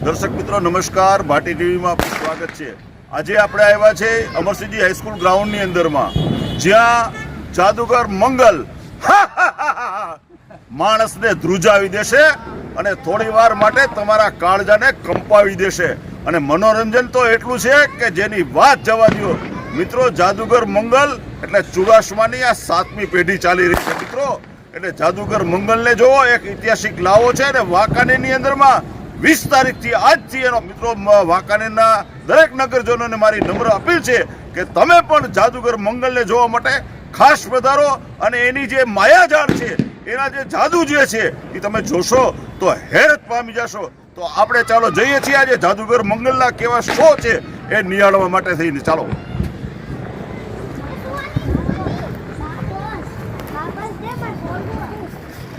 દર્શક મિત્રો નમસ્કાર, ભાટી ટીવીમાં આપનું સ્વાગત છે। આજે આપણે આવ્યા છે અમરસિંહજી હાઈસ્કૂલ ગ્રાઉન્ડની અંદરમાં, જ્યાં જાદુગર મંગલ માણસને ધ્રુજાવી દેશે અને થોડી વાર માટે તમારા કાળજાને કંપાવી દેશે। અને મનોરંજન તો એટલું છે કે જેની વાત જવા દો મિત્રો। જાદુગર મંગલ એટલે ચુડાસમાની આ 7મી પેઢી ચાલી રહી છે મિત્રો। એટલે જાદુગર મંગલને જોવો, એક ઐતિહાસિક લાવો છે અને વાંકાનેરની અંદરમાં 20 તારીખથી આજથી એનો મિત્રો વાંકાનેરના દરેક નગરજનોને મારી નમ્ર અપીલ છે કે તમે પણ જાદુગર મંગલને જોવા માટે ખાસ પધારો અને એની જે માયાજાળ છે, એના જે જાદુ જે છે એ તમે જોશો તો હેરત પામી જશો। તો આપણે ચાલો જઈએ છીએ આજે જાદુગર મંગલના કેવા શો છે એ નિહાળવા માટે થઈને। ચાલો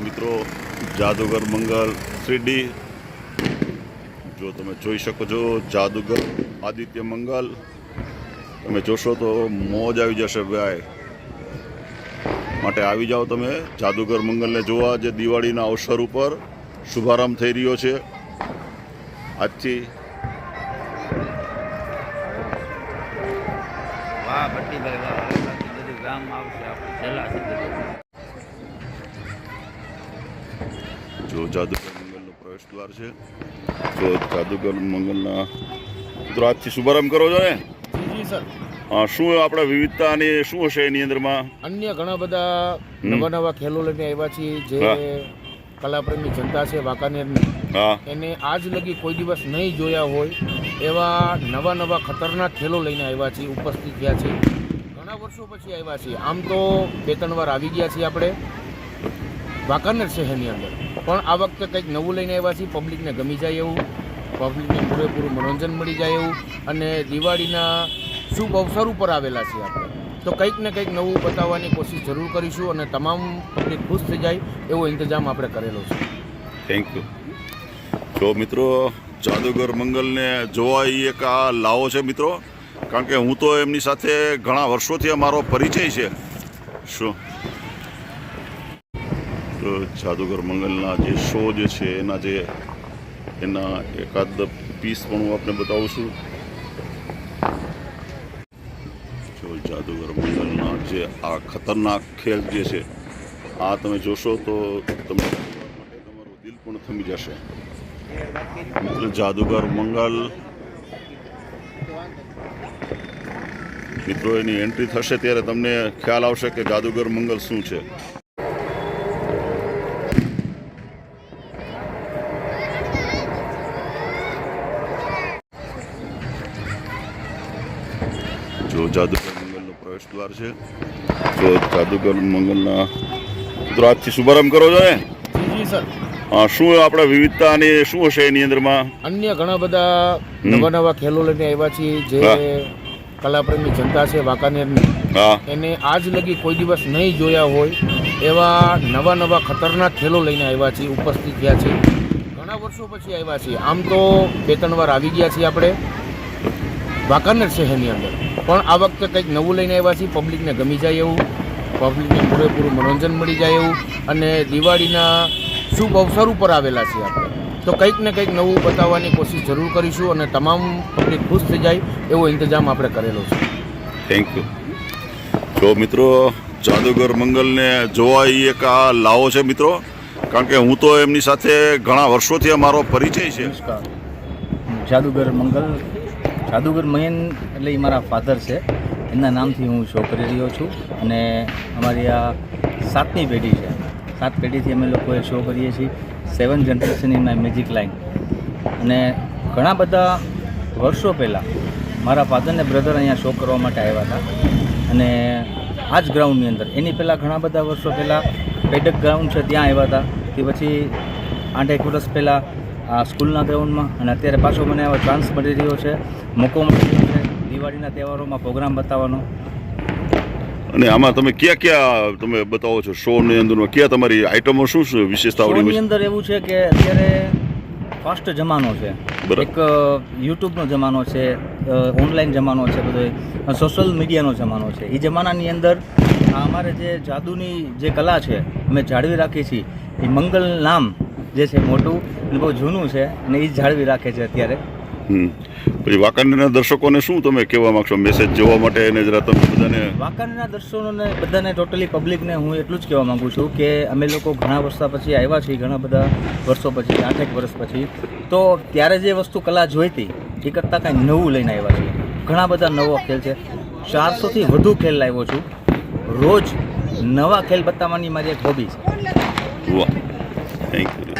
મિત્રો, જાદુગર મંગલ 3D જો તમે જોઈ શકો છો। જાદુગર આદિત્ય મંગલ તમે જોશો તો મોજ આવી જશે ભાઈ। માટે આવી જાઓ તમે જાદુગર મંગલને જોવા, જે દિવાળીના અવસર ઉપર શુભારંભ થઈ રહ્યો છે આજથી। જો જાદુગર મંગલનો પ્રવેશ દ્વાર છે। જો જાદુગર મંગલના મિત્રો આજથી શુભારંભ કરો છો ને? જી સર। હા, શું આપણા વિવિધતા અને શું હશે એની અંદરમાં? અન્ય ઘણા બધા નવા ખેલો લઈને આવ્યા છીએ, જે કલાપ્રેમી જનતા છે વાંકાનેરની, એને આજ લગી કોઈ દિવસ નહીં જોયા હોય એવા નવા ખતરનાક ખેલો લઈને આવ્યા છીએ, ઉપસ્થિત થયા છીએ। ઘણા વર્ષો પછી આવ્યા છીએ। આમ તો 2-3 વાર આવી ગયા છીએ આપણે વાંકાનેર શહેરની અંદર, પણ આ વખતે કંઈક નવું લઈને આવ્યા છીએ। પબ્લિકને ગમી જાય એવું, પબ્લિકને પૂરેપૂરું મનોરંજન મળી જાય એવું, અને દિવાળીના શુભ અવસર ઉપર આવેલા છીએ આપણે, તો કંઈક ને કંઈક નવું બતાવવાની કોશિશ જરૂર કરીશું અને તમામ પબ્લિક ખુશ થઈ જાય એવો ઇંતજામ આપણે કરેલો છે। Thank you. જો મિત્રો, જાદુગર મંગલને જોવા એ એક આ લાવો છે મિત્રો, કારણ કે હું તો એમની સાથે ઘણા વર્ષોથી અમારો પરિચય છે। શું તો જાદુગર મંગલના જે શો જે છે એના એકાદ પીસ પણ હું આપને બતાવું છું। જો જાદુગર મંગલના જે આ ખતરનાક ખેલ જે છે, આ તમે જોશો તો તમે તમારું દિલ પણ થમી જશે। એટલે જાદુગર મંગલ મિત્રો એની એન્ટ્રી થશે ત્યારે તમને ખ્યાલ આવશે કે જાદુગર મંગલ શું છે। જો જાદુગર મંગલનો પ્રવેશ દ્વાર છે। જો જાદુગર મંગલના મિત્રો આજથી શુભારંભ કરો છો ને? જી સર। હા, શું આપણા વિવિધતા અને શું હશે એની અંદરમાં? અન્ય ઘણા બધા નવા ખેલો લઈને આવ્યા છીએ, જે કલાપ્રેમી જનતા છે વાંકાનેરની, એને આજ લગી કોઈ દિવસ નહીં જોયા હોય એવા નવા ખતરનાક ખેલો લઈને આવ્યા છીએ, ઉપસ્થિત થયા છીએ। ઘણા વર્ષો પછી આવ્યા છીએ। આમ તો 2-3 વાર આવી ગયા છીએ આપણે વાંકાનેર શહેરની અંદર, પણ આ વખતે કંઈક નવું લઈને આવ્યા છીએ। પબ્લિકને ગમી જાય એવું, પબ્લિકને પૂરેપૂરું મનોરંજન મળી જાય એવું, અને દિવાળીના શુભ અવસર ઉપર આવેલા છીએ આપણે, તો કંઈક ને કંઈક નવું બતાવવાની કોશિશ જરૂર કરીશું અને તમામ પબ્લિક ખુશ થઈ જાય એવો ઇંતજામ આપણે કરેલો છે। Thank you. જો મિત્રો, જાદુગર મંગલને જોવા એ એક આ લાવો છે મિત્રો, કારણ કે હું તો એમની સાથે ઘણા વર્ષોથી અમારો પરિચય છે। નમસ્કાર। જાદુગર મયન એટલે એ મારા ફાધર છે, એમના નામથી હું શો કરી રહ્યો છું, અને અમારી આ 7મી પેઢી છે। 7 પેઢીથી અમે લોકોએ શો કરીએ છીએ। 7 generation in my magic line. અને ઘણા બધા વર્ષો પહેલાં મારા ફાધરને બ્રધર અહીંયા શો કરવા માટે આવ્યા હતા, અને આ જ ગ્રાઉન્ડની અંદર એની પહેલાં ઘણા બધા વર્ષો પહેલાં પેડક ગ્રાઉન્ડ છે ત્યાં આવ્યા હતા, તે પછી 8-1 વર્ષ પહેલાં આ સ્કૂલના ગ્રાઉન્ડમાં, અને અત્યારે પાછો મને આવો ચાન્સ મળી રહ્યો છે, મોકો મળી રહ્યો છે દિવાળીના તહેવારોમાં પ્રોગ્રામ બતાવવાનો। અને આમાં તમે ક્યાં તમે બતાવો છો શોની અંદરમાં? ક્યાં તમારી આઈટમો શું છે, વિશેષતાઓ? શોની અંદર એવું છે કે અત્યારે ફાસ્ટ જમાનો છે, એક યુટ્યુબનો જમાનો છે, ઓનલાઈન જમાનો છે, બધો સોશિયલ મીડિયાનો જમાનો છે। એ જમાનાની અંદર અમારે જે જાદુની જે કલા છે અમે જાળવી રાખીએ છીએ, એ મંગલ નામ જે છે મોટું અને બહુ જૂનું છે અને એ જ જાળવી રાખે છે અત્યારે. પછી વાંકાનેરના દર્શકોને શું તમે કહેવા માંગશો મેસેજ જોવા માટે એને જરા તમે બધાને? વાંકાનેરના દર્શકોને બધાને ટોટલી પબ્લિકને હું એટલું જ કહેવા માગું છું કે અમે લોકો ઘણા વર્ષો પછી આવ્યા છીએ, ઘણા બધા વર્ષો પછી, 8 વર્ષ પછી, તો ત્યારે જે વસ્તુ કલા જોઈતી એ કરતાં કાંઈ નવું લઈને આવ્યા છીએ. ઘણા બધા નવો ખેલ છે, 400થી વધુ ખેલ લાવ્યો છું. રોજ નવા ખેલ બતાવવાની મારી એક હોબી છે. વાહ, થેન્ક યુ.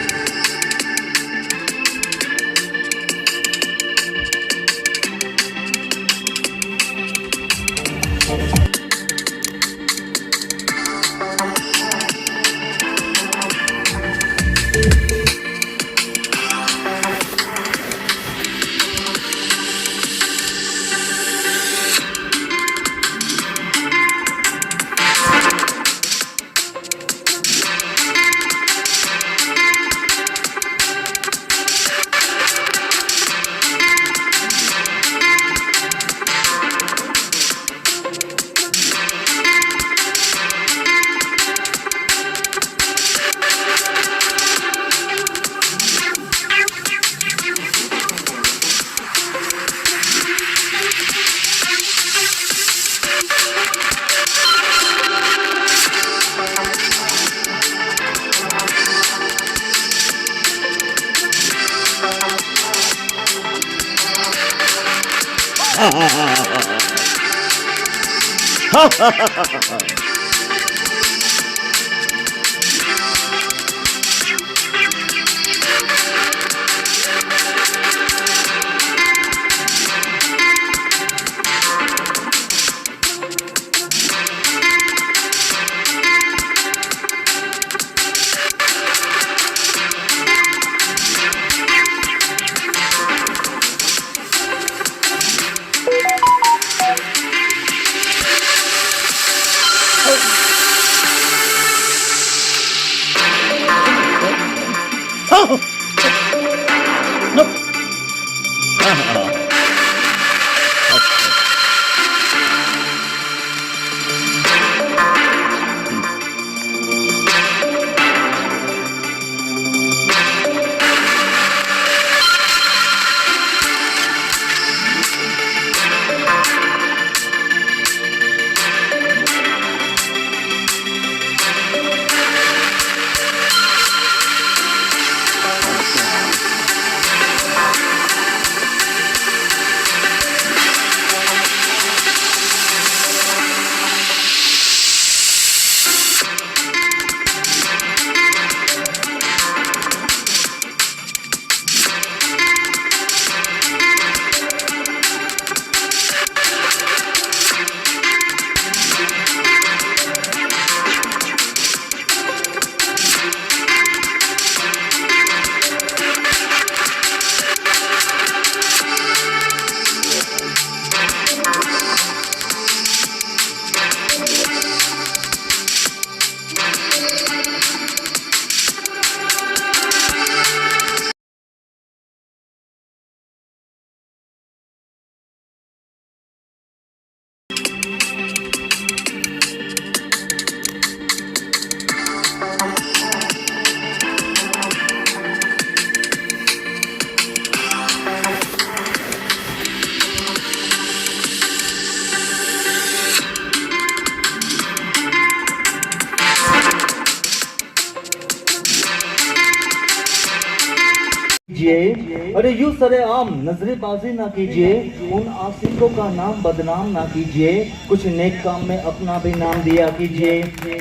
अरे यूं सरेआम नजरेबाजी ना कीजिए, उन आशिकों का नाम बदनाम ना कीजिए, कुछ नेक काम में अपना भी नाम दिया कीजिए,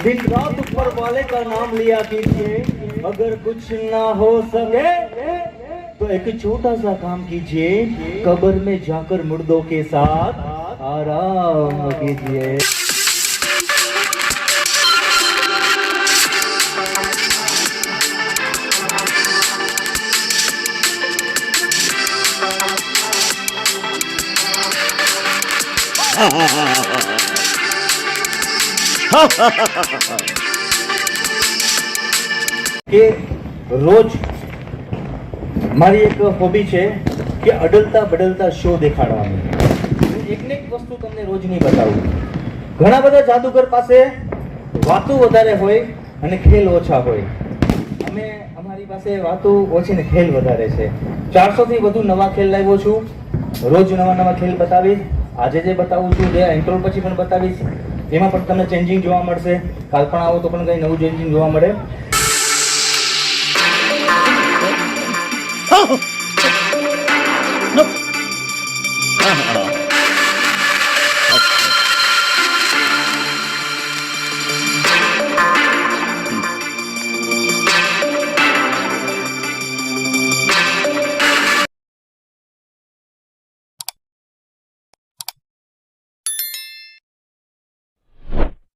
दिन रात ऊपर वाले का नाम लिया कीजिए, अगर कुछ ना हो सके तो एक छोटा सा काम कीजिए, कब्र में जाकर मुर्दों के साथ आराम कीजिए. કે રોજ મારી એક હોબી છે કે અડલતા બદલતા શો દેખાડવાની. એક ને એક વસ્તુ તમને રોજ નહીં બતાવું. ઘણા બધા જાદુગર પાસે વાતો વધારે હોય અને ખેલ ઓછા હોય. અમે અમારી પાસે વાતો ઓછી ને ખેલ વધારે છે. 400 થી વધુ નવા ખેલ લાવ્યો છું. રોજ નવા ખેલ બતાવીશ. આજે જે બતાવું છું જે ઇન્ટ્રો પછી પણ બતાવીશ, એમાં પણ તમને ચેન્જિંગ જોવા મળશે. કાલ પણ આવો તો પણ કંઈ નવું ચેન્જિંગ જોવા મળે.